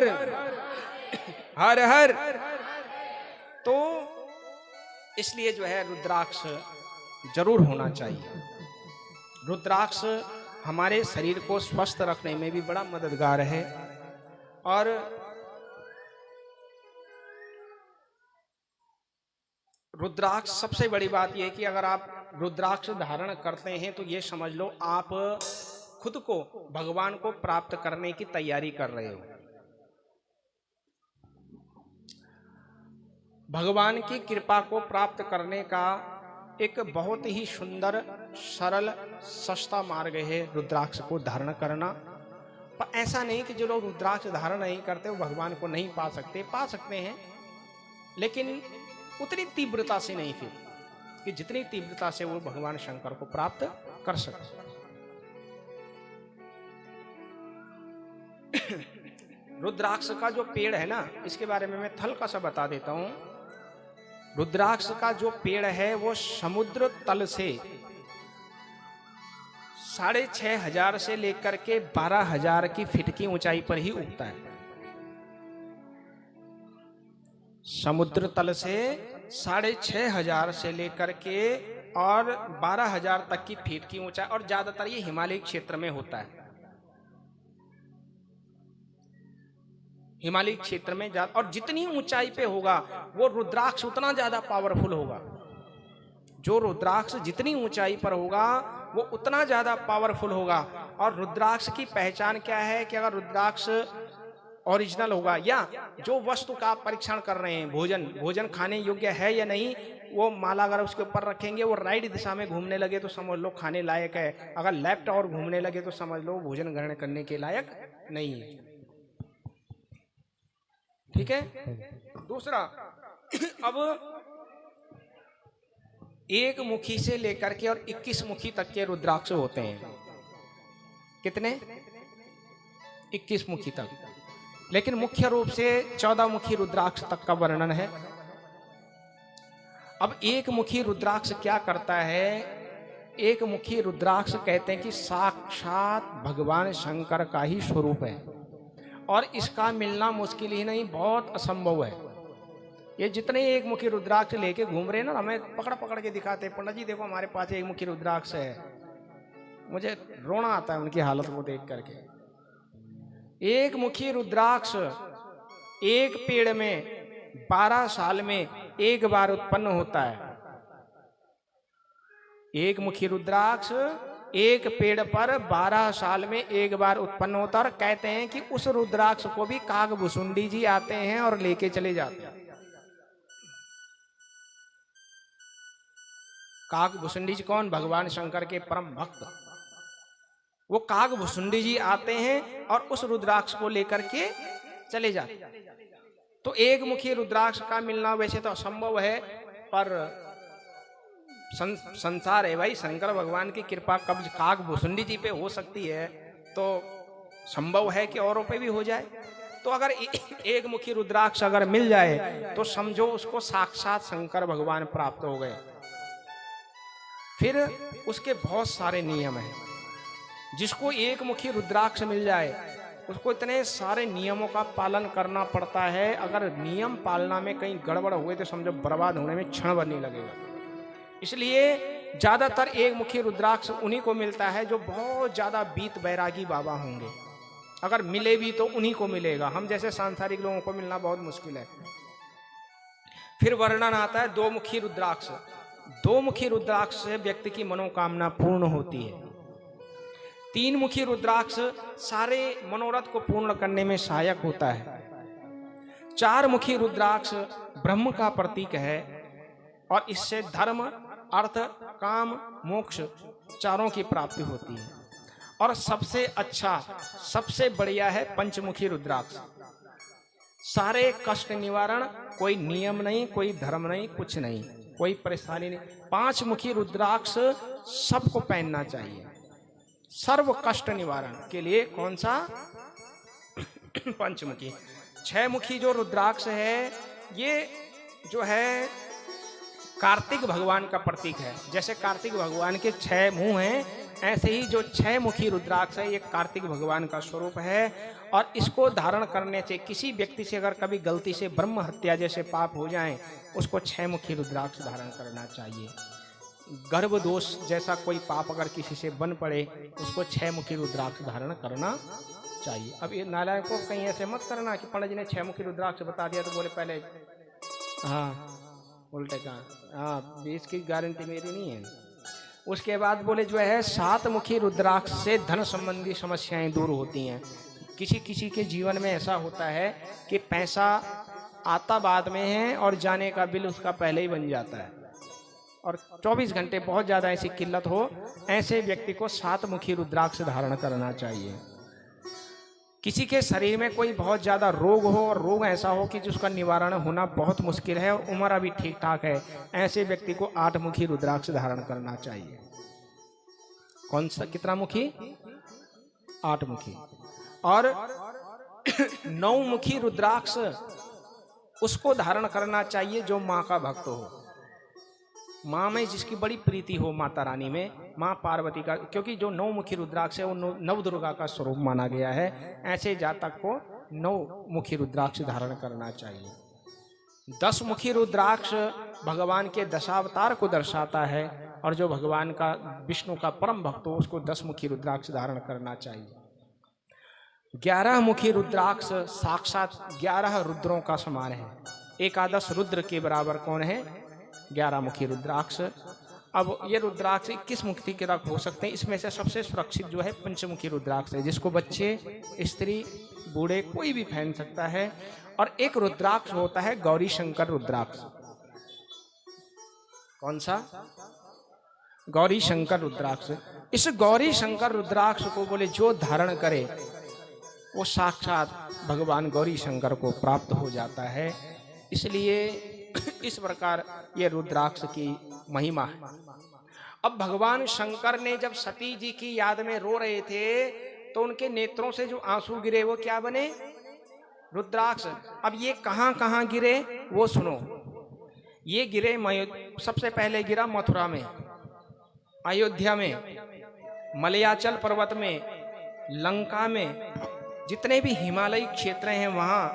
हर हर हर। तो इसलिए जो है रुद्राक्ष जरूर होना चाहिए। रुद्राक्ष हमारे शरीर को स्वस्थ रखने में भी बड़ा मददगार है। और रुद्राक्ष सबसे बड़ी बात यह है कि अगर आप रुद्राक्ष धारण करते हैं तो ये समझ लो आप खुद को भगवान को प्राप्त करने की तैयारी कर रहे हो। भगवान की कृपा को प्राप्त करने का एक बहुत ही सुंदर, सरल, सस्ता मार्ग है रुद्राक्ष को धारण करना। पर ऐसा नहीं कि जो लोग रुद्राक्ष धारण नहीं करते वो भगवान को नहीं पा सकते, पा सकते हैं, लेकिन उतनी तीव्रता से नहीं, फिर कि जितनी तीव्रता से वो भगवान शंकर को प्राप्त कर सकते। रुद्राक्ष का जो पेड़ है ना, इसके बारे में मैं हल्का सा बता देता हूं। रुद्राक्ष का जो पेड़ है वो समुद्र तल से 6,500 से लेकर के 12,000 की फीट की ऊंचाई पर ही उगता है। समुद्र तल से 6,500 से लेकर के और 12,000 तक की फीट की ऊंचाई, और ज्यादातर ये हिमालय क्षेत्र में होता है। हिमालय क्षेत्र में ज्यादा, और जितनी ऊंचाई पे होगा वो रुद्राक्ष उतना ज्यादा पावरफुल होगा। जो रुद्राक्ष जितनी ऊंचाई पर होगा वो उतना ज्यादा पावरफुल होगा। और रुद्राक्ष की पहचान क्या है कि अगर रुद्राक्ष ओरिजिनल होगा, या जो वस्तु का आप परीक्षण कर रहे हैं, भोजन खाने योग्य है या नहीं, वो माला अगर उसके ऊपर रखेंगे वो राइट दिशा में घूमने लगे तो समझ लो खाने लायक है, अगर लेफ्ट और घूमने लगे तो समझ लो भोजन ग्रहण करने के लायक नहीं है। ठीक है। दूसरा, अब एक मुखी से लेकर के और 21 मुखी तक के रुद्राक्ष होते हैं। कितने? 21 मुखी तक, लेकिन मुख्य रूप से 14 मुखी रुद्राक्ष तक का वर्णन है। अब एक मुखी रुद्राक्ष क्या करता है? एक मुखी रुद्राक्ष कहते हैं कि साक्षात भगवान शंकर का ही स्वरूप है, और इसका मिलना मुश्किल ही नहीं, बहुत असंभव है। ये जितने एक मुखी रुद्राक्ष लेके घूम रहे हैं ना, हमें पकड़ पकड़ के दिखाते हैं, पंडित जी देखो हमारे पास एक मुखी रुद्राक्ष है। मुझे रोना आता है उनकी हालत को देख करके। एक मुखी रुद्राक्ष एक पेड़ में 12 साल में एक बार उत्पन्न होता है। एक मुखी रुद्राक्ष एक पेड़ पर 12 साल में एक बार उत्पन्न होता है। और कहते हैं कि उस रुद्राक्ष को भी कागभुसुंडी जी आते हैं और लेके चले जाते हैं। कागभुसुंडी जी कौन? भगवान शंकर के परम भक्त। वो कागभुसुंडी जी आते हैं और उस रुद्राक्ष को लेकर के चले जाते। तो एक मुखी रुद्राक्ष का मिलना वैसे तो असंभव है, पर संसार है भाई, शंकर भगवान की कृपा कब कागभुसुंडी जी पे हो सकती है तो संभव है कि औरों पे भी हो जाए। तो अगर एक मुखी रुद्राक्ष अगर मिल जाए तो समझो उसको साक्षात शंकर भगवान प्राप्त हो गए। फिर उसके बहुत सारे नियम हैं। जिसको एक मुखी रुद्राक्ष मिल जाए उसको इतने सारे नियमों का पालन करना पड़ता है। अगर नियम पालना में कहीं गड़बड़ हुए तो समझो बर्बाद होने में क्षण भर नहीं लगेगा। इसलिए ज्यादातर एक मुखी रुद्राक्ष उन्हीं को मिलता है जो बहुत ज्यादा बीत बैरागी बाबा होंगे। अगर मिले भी तो उन्हीं को मिलेगा, हम जैसे सांसारिक लोगों को मिलना बहुत मुश्किल है। फिर वर्णन आता है दो मुखी रुद्राक्ष। दो मुखी रुद्राक्ष से व्यक्ति की मनोकामना पूर्ण होती है। 3 मुखी रुद्राक्ष सारे मनोरथ को पूर्ण करने में सहायक होता है। 4 मुखी रुद्राक्ष ब्रह्म का प्रतीक है और इससे धर्म, अर्थ, काम, मोक्ष चारों की प्राप्ति होती है। और सबसे अच्छा, सबसे बढ़िया है पंचमुखी रुद्राक्ष। सारे कष्ट निवारण, कोई नियम नहीं, कोई धर्म नहीं, कुछ नहीं, कोई परेशानी नहीं। 5 मुखी रुद्राक्ष सबको पहनना चाहिए सर्व कष्ट निवारण के लिए। कौन सा? पंचमुखी। 6 मुखी जो रुद्राक्ष है ये जो है कार्तिक भगवान का प्रतीक है। जैसे कार्तिक भगवान के 6 मुंह हैं, ऐसे ही जो 6 मुखी रुद्राक्ष है ये कार्तिक भगवान का स्वरूप है। और इसको धारण करने से किसी व्यक्ति से अगर कभी गलती से ब्रह्म हत्या जैसे पाप हो जाएं, उसको 6 मुखी रुद्राक्ष धारण करना चाहिए। गर्भ दोष जैसा कोई पाप अगर किसी से बन पड़े, उसको 6 मुखी रुद्राक्ष धारण करना चाहिए। अब ये नालायक को कहीं ऐसे मत करना कि पंडित जी ने 6 मुखी रुद्राक्ष बता दिया तो बोले पहले हाँ उल्टे का, हाँ इसकी गारंटी मेरी नहीं है। उसके बाद बोले जो है 7 मुखी रुद्राक्ष से धन संबंधी समस्याएं दूर होती हैं। किसी किसी के जीवन में ऐसा होता है कि पैसा आता बाद में है और जाने का बिल उसका पहले ही बन जाता है, और 24 घंटे बहुत ज़्यादा ऐसी किल्लत हो, ऐसे व्यक्ति को 7 मुखी रुद्राक्ष धारण करना चाहिए। किसी के शरीर में कोई बहुत ज़्यादा रोग हो और रोग ऐसा हो कि जिसका निवारण होना बहुत मुश्किल है और उम्र अभी ठीक ठाक है, ऐसे व्यक्ति को 8 मुखी रुद्राक्ष धारण करना चाहिए। कौन सा, कितना मुखी? 8 मुखी। और 9 मुखी रुद्राक्ष उसको धारण करना चाहिए जो माँ का भक्त हो, माँ में जिसकी बड़ी प्रीति हो, माता रानी में, माँ पार्वती का, क्योंकि जो 9 मुखी रुद्राक्ष है वो नव दुर्गा का स्वरूप माना गया है। ऐसे जातक को 9 मुखी रुद्राक्ष धारण करना चाहिए। 10 मुखी रुद्राक्ष भगवान के दशावतार को दर्शाता है, और जो भगवान का विष्णु का परम भक्त हो उसको 10 मुखी रुद्राक्ष धारण करना चाहिए। 11 मुखी रुद्राक्ष साक्षात 11 रुद्रों का समान है। एकादश रुद्र के बराबर कौन है? 11 मुखी रुद्राक्ष। अब ये रुद्राक्ष 21 मुखी के रख हो सकते हैं। इसमें से सबसे सुरक्षित जो है पंचमुखी रुद्राक्ष है, जिसको बच्चे, स्त्री, बूढ़े कोई भी पहन सकता है। और एक रुद्राक्ष होता है गौरी शंकर रुद्राक्ष। कौन सा? गौरी शंकर रुद्राक्ष। इस गौरी शंकर रुद्राक्ष को बोले जो धारण करे वो साक्षात भगवान गौरी शंकर को प्राप्त हो जाता है। इसलिए इस प्रकार ये रुद्राक्ष की महिमा है। अब भगवान शंकर ने जब सती जी की याद में रो रहे थे तो उनके नेत्रों से जो आंसू गिरे वो क्या बने? रुद्राक्ष। अब ये कहां कहां गिरे वो सुनो। ये गिरे सबसे पहले गिरा मथुरा में, अयोध्या में, मलयाचल पर्वत में, लंका में, जितने भी हिमालयी क्षेत्र हैं वहां,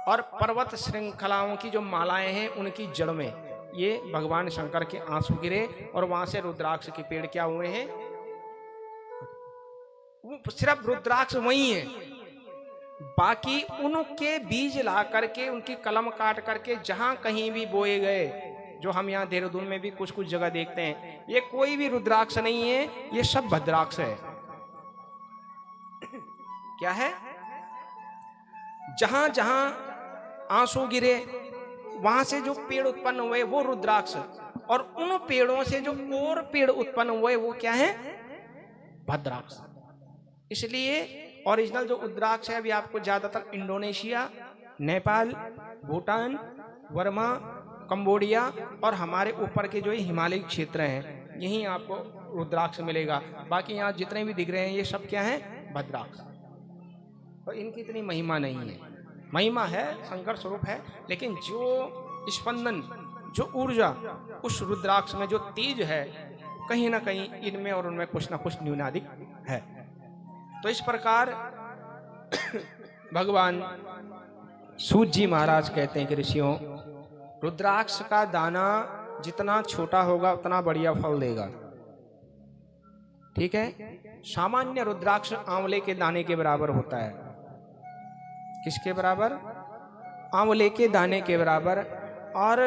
और पर्वत श्रृंखलाओं की जो मालाएं हैं उनकी जड़ में ये भगवान शंकर के आंसू गिरे, और वहां से रुद्राक्ष के पेड़ क्या हुए हैं? वो सिर्फ रुद्राक्ष वही है, बाकी उनके बीज ला करके, उनकी कलम काट करके जहां कहीं भी बोए गए, जो हम यहाँ देहरादून में भी कुछ कुछ जगह देखते हैं, ये कोई भी रुद्राक्ष नहीं है, ये सब भद्राक्ष है। क्या है? जहां जहां आंसू गिरे वहां से जो पेड़ उत्पन्न हुए वो रुद्राक्ष, और उन पेड़ों से जो और पेड़ उत्पन्न हुए वो क्या है? भद्राक्ष। इसलिए ओरिजिनल जो रुद्राक्ष है अभी आपको ज्यादातर Indonesia, Nepal, Bhutan, Burma, Cambodia और हमारे ऊपर के जो हिमालयी क्षेत्र हैं यहीं आपको रुद्राक्ष मिलेगा। बाकी यहाँ जितने भी दिख रहे हैं ये सब क्या है? भद्राक्ष। और इनकी इतनी महिमा नहीं है। महिमा है, शंकर स्वरूप है, लेकिन जो स्पंदन, जो ऊर्जा उस रुद्राक्ष में, जो तेज है, कहीं ना कहीं इनमें और उनमें कुछ ना कुछ न्यूनाधिक है। तो इस प्रकार भगवान सूत जी महाराज कहते हैं कि ऋषियों, रुद्राक्ष का दाना जितना छोटा होगा उतना बढ़िया फल देगा। ठीक है? सामान्य रुद्राक्ष आंवले के दाने के बराबर होता है। किसके बराबर? आंवले के दाने के बराबर। और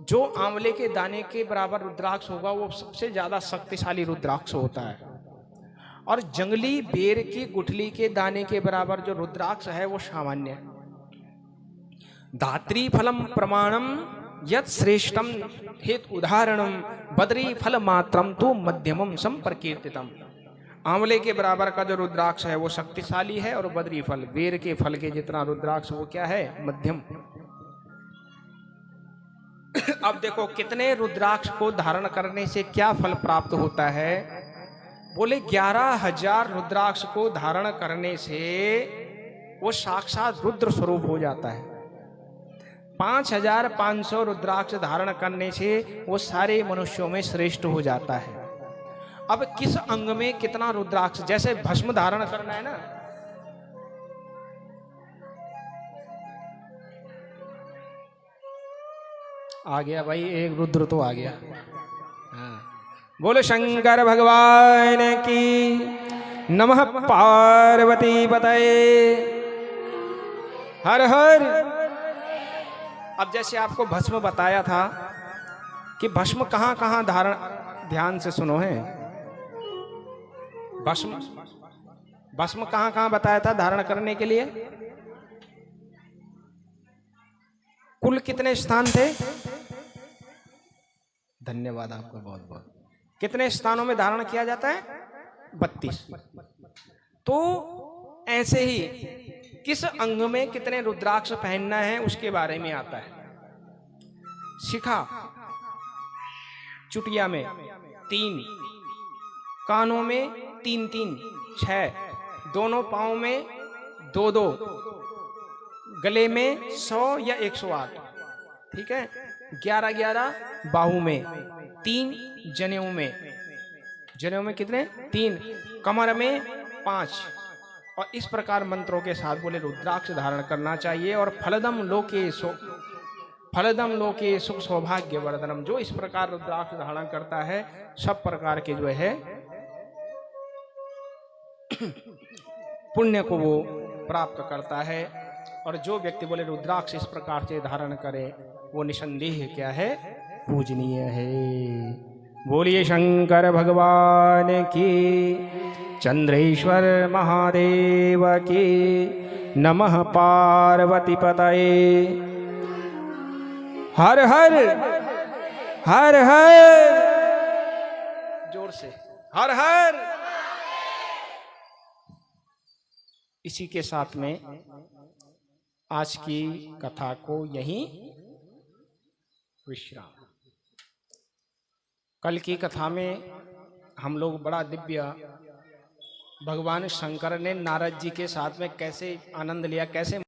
जो आंवले के दाने के बराबर रुद्राक्ष होगा वो सबसे ज्यादा शक्तिशाली रुद्राक्ष होता है। और जंगली बेर की गुठली के दाने के बराबर जो रुद्राक्ष है वो सामान्य है। धात्री फलम प्रमाणम यत श्रेष्ठम हेत उदाहरणम बद्री फल मात्रम तो मध्यमम संप्रकीर्तितम। आंवले के बराबर का जो रुद्राक्ष है वो शक्तिशाली है, और बद्री फल, बेर के फल के जितना रुद्राक्ष वो क्या है? मध्यम। अब देखो कितने रुद्राक्ष को धारण करने से क्या फल प्राप्त होता है? बोले 11,000 रुद्राक्ष को धारण करने से वो साक्षात रुद्र स्वरूप हो जाता है। 5,500 रुद्राक्ष धारण करने से वो सारे मनुष्यों में श्रेष्ठ हो जाता है। अब किस अंग में कितना रुद्राक्ष, जैसे भस्म धारण करना है ना, आ गया भाई, एक रुद्र तो आ गया। हाँ। बोले शंकर भगवान की नमः, पार्वती पतये हर हर। अब जैसे आपको भस्म बताया था कि भस्म कहां कहां धारण, ध्यान से सुनो है, भस्म भस्म कहां कहां बताया था धारण करने के लिए? कुल कितने स्थान थे? धन्यवाद आपका बहुत बहुत। कितने स्थानों में धारण किया जाता है? 32। तो ऐसे ही किस अंग में कितने रुद्राक्ष पहनना है उसके बारे में आता है। शिखा चुटिया में 3, कानों में 3-3, 6, दोनों पांव में 2-2, गले में 100 या 108, ठीक है, 11-11 बाहू में, 3 जनेऊ में, जनेऊ में कितने? 3, कमर में 5, और इस प्रकार मंत्रों के साथ बोले रुद्राक्ष धारण करना चाहिए। और फलदम लोके सुख सौभाग्य वर्धनम, जो इस प्रकार रुद्राक्ष धारण करता है सब प्रकार के जो है पुण्य को वो प्राप्त करता है। और जो व्यक्ति बोले रुद्राक्ष इस प्रकार से धारण करे वो निसंदेह क्या है? पूजनीय है। बोलिए शंकर भगवान की, चंद्रेश्वर महादेव की नमः, पार्वती पतये हर हर हर हर, जोर से हर हर। इसी के साथ में आज की कथा को यहीं विश्राम। कल की कथा में हम लोग बड़ा दिव्य भगवान शंकर ने नारद जी के साथ में कैसे आनंद लिया, कैसे